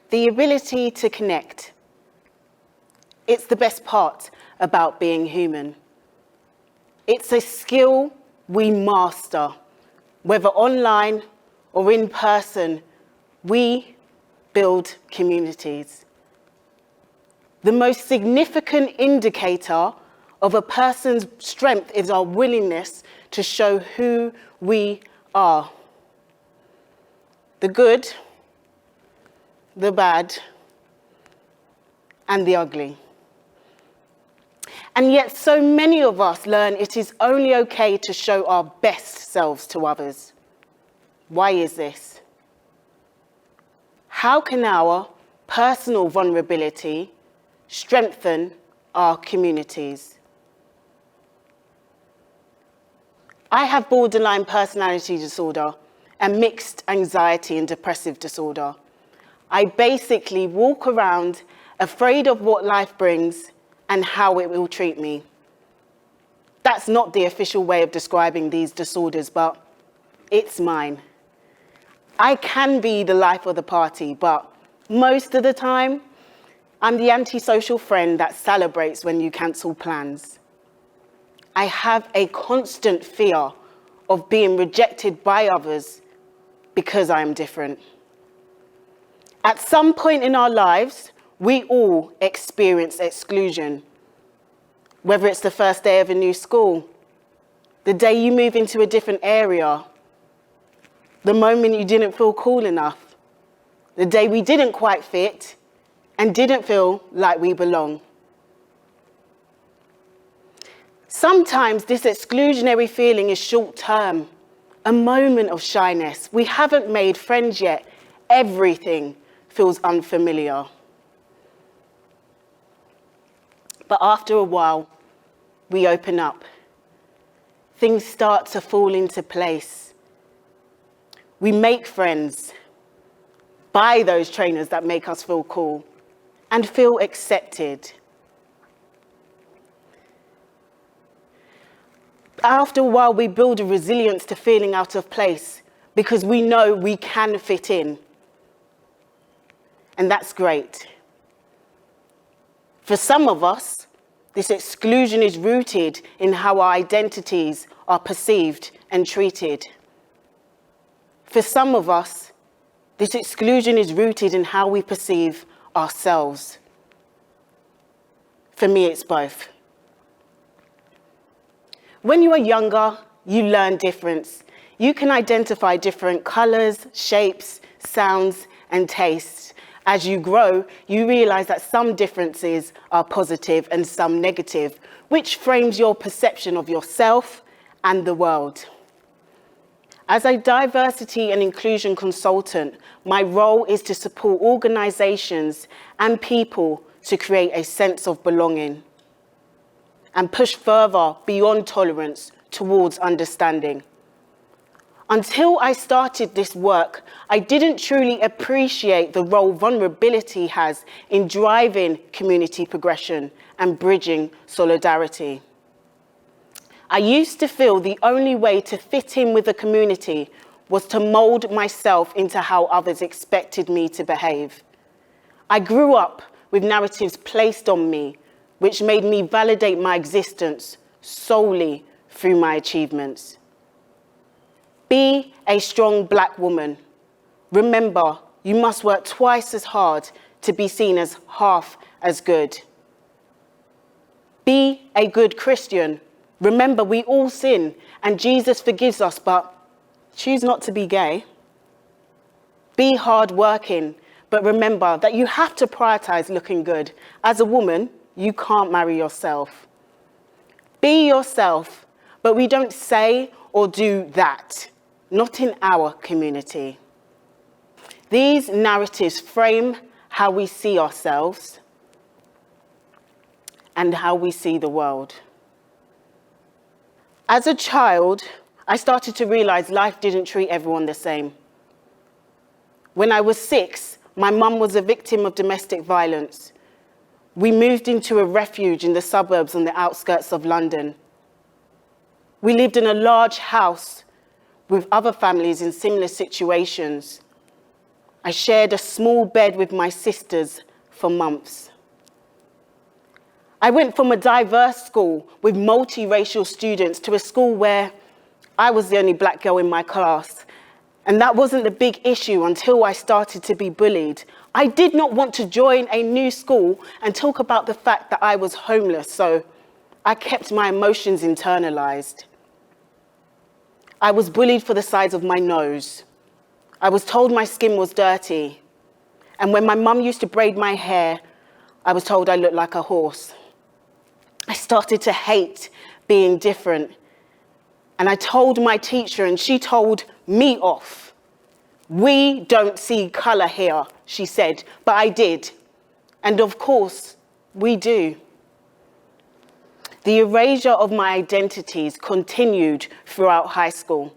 The ability to connect. It's the best part about being human. It's a skill we master, whether online or in person. We build communities. The most significant indicator of a person's strength is our willingness to show who we are. The good, the bad, and the ugly. And yet so many of us learn it is only okay to show our best selves to others. Why is this? How can our personal vulnerability strengthen our communities? I have borderline personality disorder and mixed anxiety and depressive disorder. I basically walk around afraid of what life brings and how it will treat me. That's not the official way of describing these disorders, but it's mine. I can be the life of the party, but most of the time, I'm the antisocial friend that celebrates when you cancel plans. I have a constant fear of being rejected by others because I am different. At some point in our lives, we all experience exclusion, whether it's the first day of a new school, the day you move into a different area, the moment you didn't feel cool enough, the day we didn't quite fit and didn't feel like we belong. Sometimes this exclusionary feeling is short-term, a moment of shyness. We haven't made friends yet. Everything feels unfamiliar. But after a while, we open up. Things start to fall into place. We make friends, buy those trainers that make us feel cool, and feel accepted. After a while, we build a resilience to feeling out of place because we know we can fit in. And that's great. For some of us, this exclusion is rooted in how our identities are perceived and treated. For some of us, this exclusion is rooted in how we perceive ourselves. For me, it's both. When you are younger, you learn difference. You can identify different colors, shapes, sounds, and tastes. As you grow, you realize that some differences are positive and some negative, which frames your perception of yourself and the world. As a diversity and inclusion consultant, my role is to support organizations and people to create a sense of belonging and push further beyond tolerance towards understanding. Until I started this work, I didn't truly appreciate the role vulnerability has in driving community progression and bridging solidarity. I used to feel the only way to fit in with the community was to mold myself into how others expected me to behave. I grew up with narratives placed on me, which made me validate my existence solely through my achievements. Be a strong Black woman. Remember, you must work twice as hard to be seen as half as good. Be a good Christian. Remember, we all sin and Jesus forgives us, but choose not to be gay. Be hardworking, but remember that you have to prioritize looking good. As a woman, you can't marry yourself. Be yourself, but we don't say or do that, not in our community. These narratives frame how we see ourselves and how we see the world. As a child, I started to realize life didn't treat everyone the same. When I was 6, my mum was a victim of domestic violence. We moved into a refuge in the suburbs on the outskirts of London. We lived in a large house with other families in similar situations. I shared a small bed with my sisters for months. I went from a diverse school with multiracial students to a school where I was the only black girl in my class. And that wasn't the big issue until I started to be bullied. I did not want to join a new school and talk about the fact that I was homeless, so I kept my emotions internalized. I was bullied for the size of my nose. I was told my skin was dirty. And when my mum used to braid my hair, I was told I looked like a horse. I started to hate being different. And I told my teacher, and she told me off. "We don't see color here," she said, but I did. And of course, we do. The erasure of my identities continued throughout high school.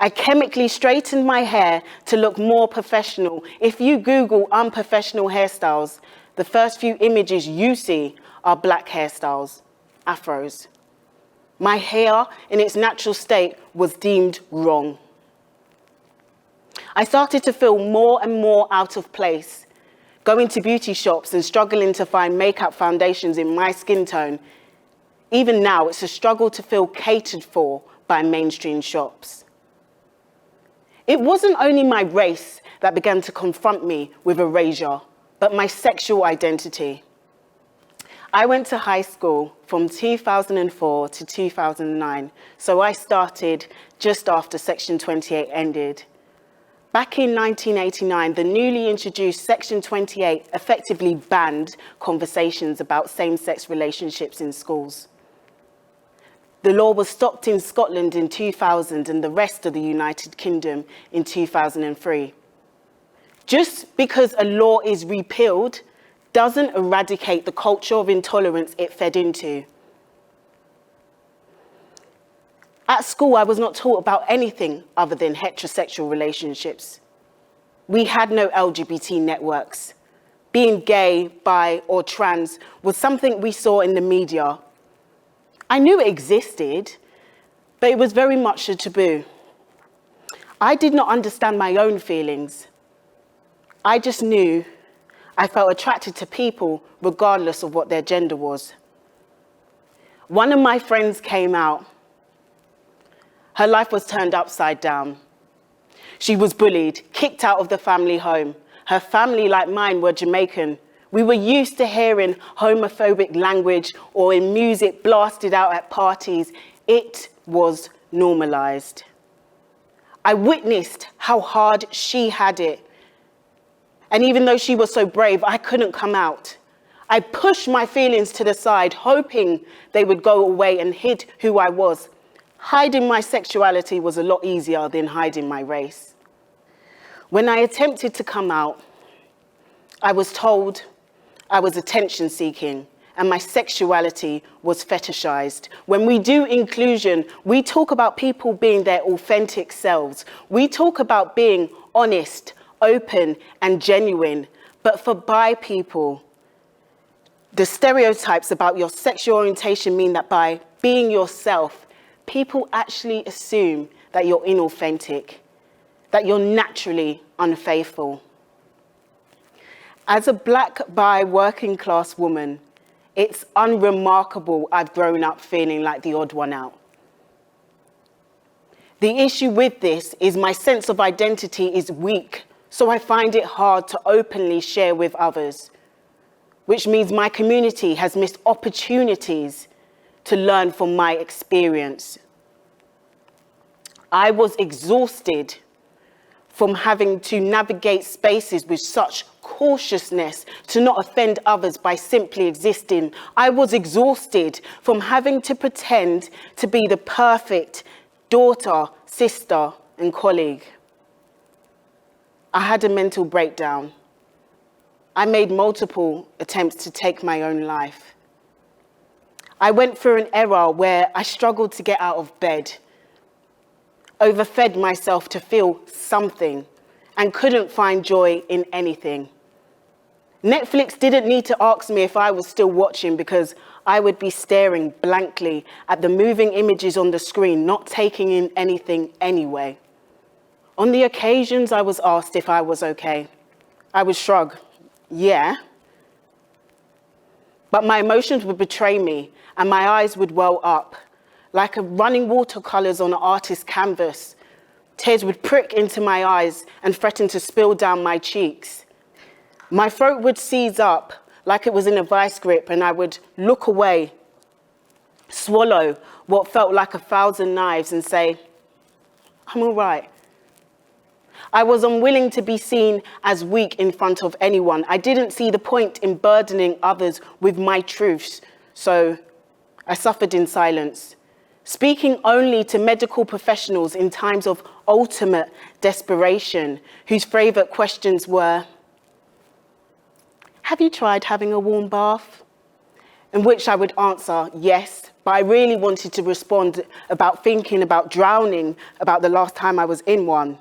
I chemically straightened my hair to look more professional. If you Google unprofessional hairstyles, the first few images you see are black hairstyles, afros. My hair in its natural state was deemed wrong. I started to feel more and more out of place, going to beauty shops and struggling to find makeup foundations in my skin tone. Even now, it's a struggle to feel catered for by mainstream shops. It wasn't only my race that began to confront me with erasure, but my sexual identity. I went to high school from 2004 to 2009, so I started just after Section 28 ended. Back in 1989, the newly introduced Section 28 effectively banned conversations about same-sex relationships in schools. The law was stopped in Scotland in 2000 and the rest of the United Kingdom in 2003. Just because a law is repealed doesn't eradicate the culture of intolerance it fed into. At school, I was not taught about anything other than heterosexual relationships. We had no LGBT networks. Being gay, bi, or trans was something we saw in the media. I knew it existed, but it was very much a taboo. I did not understand my own feelings. I just knew I felt attracted to people regardless of what their gender was. One of my friends came out. Her life was turned upside down. She was bullied, kicked out of the family home. Her family, like mine, were Jamaican. We were used to hearing homophobic language or in music blasted out at parties. It was normalized. I witnessed how hard she had it. And even though she was so brave, I couldn't come out. I pushed my feelings to the side, hoping they would go away, and hid who I was. Hiding my sexuality was a lot easier than hiding my race. When I attempted to come out, I was told I was attention-seeking and my sexuality was fetishized. When we do inclusion, we talk about people being their authentic selves. We talk about being honest, open, and genuine. But for bi people, the stereotypes about your sexual orientation mean that by being yourself, people actually assume that you're inauthentic, that you're naturally unfaithful. As a black, bi, working class woman, it's unremarkable I've grown up feeling like the odd one out. The issue with this is my sense of identity is weak, so I find it hard to openly share with others, which means my community has missed opportunities to learn from my experience. I was exhausted from having to navigate spaces with such cautiousness to not offend others by simply existing. I was exhausted from having to pretend to be the perfect daughter, sister, and colleague. I had a mental breakdown. I made multiple attempts to take my own life. I went through an era where I struggled to get out of bed, overfed myself to feel something, and couldn't find joy in anything. Netflix didn't need to ask me if I was still watching because I would be staring blankly at the moving images on the screen, not taking in anything anyway. On the occasions I was asked if I was okay, I would shrug, yeah. But my emotions would betray me and my eyes would well up. Like a running watercolors on an artist's canvas, tears would prick into my eyes and threaten to spill down my cheeks. My throat would seize up like it was in a vice grip and I would look away, swallow what felt like 1,000 knives and say, I'm all right. I was unwilling to be seen as weak in front of anyone. I didn't see the point in burdening others with my truths, so I suffered in silence, speaking only to medical professionals in times of ultimate desperation, whose favorite questions were, have you tried having a warm bath? In which I would answer, yes, but I really wanted to respond about thinking about drowning about the last time I was in one.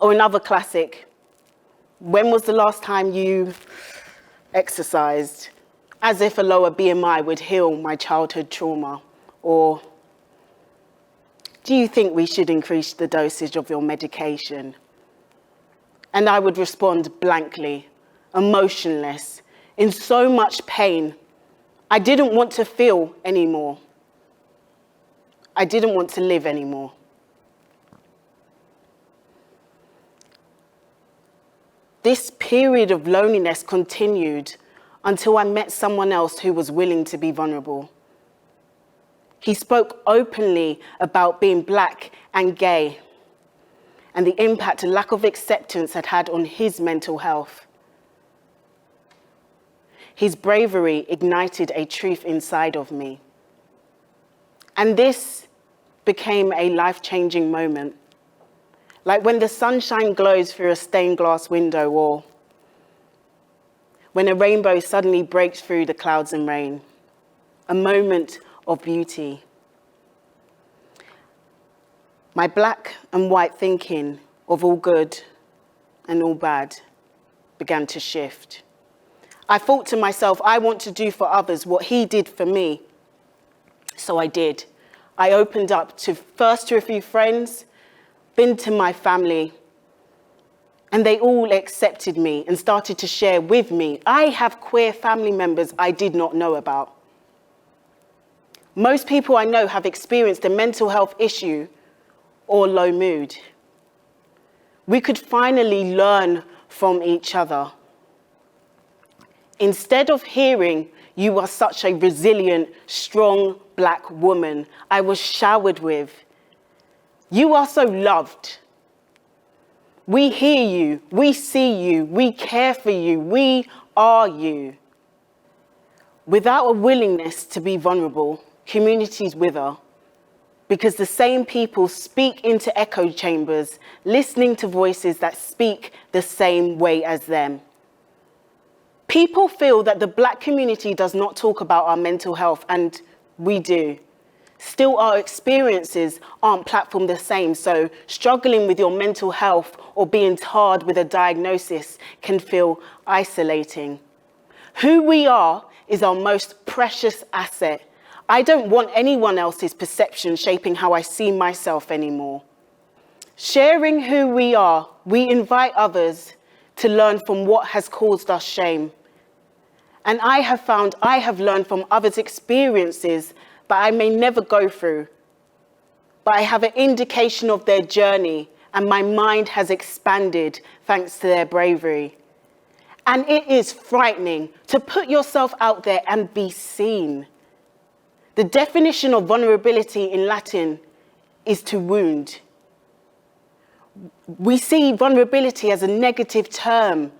Or another classic, when was the last time you exercised? As if a lower BMI would heal my childhood trauma. Or, do you think we should increase the dosage of your medication? And I would respond blankly, emotionless, in so much pain. I didn't want to feel anymore. I didn't want to live anymore. This period of loneliness continued until I met someone else who was willing to be vulnerable. He spoke openly about being Black and gay and the impact a lack of acceptance had had on his mental health. His bravery ignited a truth inside of me. And this became a life-changing moment. Like when the sunshine glows through a stained glass window, or when a rainbow suddenly breaks through the clouds and rain. A moment of beauty. My black and white thinking of all good and all bad began to shift. I thought to myself, I want to do for others what he did for me. So I did. I opened up first to a few friends, then to my family, and they all accepted me and started to share with me. I have queer family members I did not know about. Most people I know have experienced a mental health issue or low mood. We could finally learn from each other. Instead of hearing, you are such a resilient, strong Black woman, I was showered with, you are so loved. We hear you, we see you, we care for you, we are you. Without a willingness to be vulnerable, communities wither, because the same people speak into echo chambers, listening to voices that speak the same way as them. People feel that the Black community does not talk about our mental health, and we do. Still, our experiences aren't platformed the same, so struggling with your mental health or being tarred with a diagnosis can feel isolating. Who we are is our most precious asset. I don't want anyone else's perception shaping how I see myself anymore. Sharing who we are, we invite others to learn from what has caused us shame. And I have found I have learned from others' experiences that I may never go through. But I have an indication of their journey, and my mind has expanded thanks to their bravery. And it is frightening to put yourself out there and be seen. The definition of vulnerability in Latin is to wound. We see vulnerability as a negative term.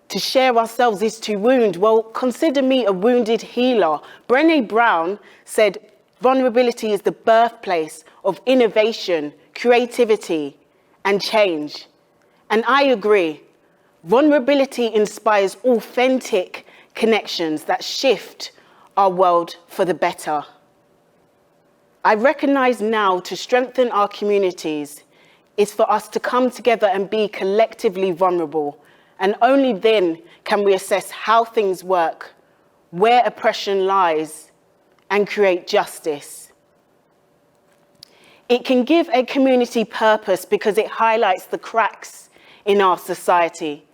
To share ourselves is to wound. Well, consider me a wounded healer. Brené Brown said, vulnerability is the birthplace of innovation, creativity, and change. And I agree. Vulnerability inspires authentic connections that shift our world for the better. I recognize now to strengthen our communities is for us to come together and be collectively vulnerable. And only then can we assess how things work, where oppression lies, and create justice. It can give a community purpose because it highlights the cracks in our society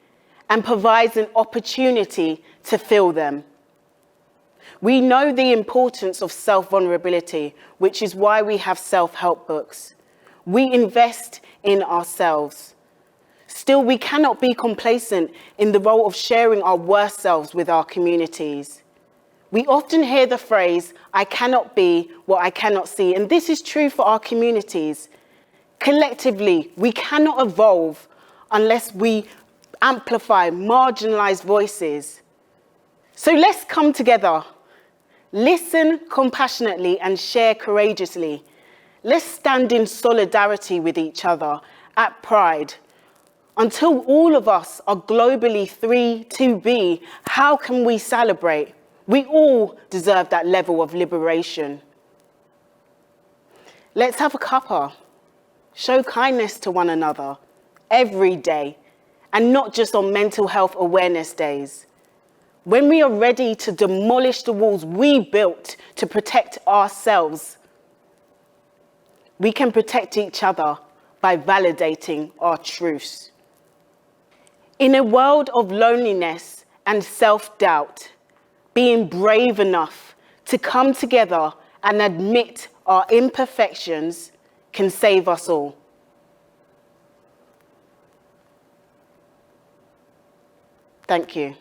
and provides an opportunity to fill them. We know the importance of self-vulnerability, which is why we have self-help books. We invest in ourselves. Still, we cannot be complacent in the role of sharing our worst selves with our communities. We often hear the phrase, "I cannot be what I cannot see," and this is true for our communities. Collectively, we cannot evolve unless we amplify marginalized voices. So let's come together. Listen compassionately and share courageously. Let's stand in solidarity with each other at Pride. Until all of us are globally 3-2B, how can we celebrate? We all deserve that level of liberation. Let's have a cuppa. Show kindness to one another every day, and not just on mental health awareness days. When we are ready to demolish the walls we built to protect ourselves, we can protect each other by validating our truths. In a world of loneliness and self-doubt, being brave enough to come together and admit our imperfections can save us all. Thank you.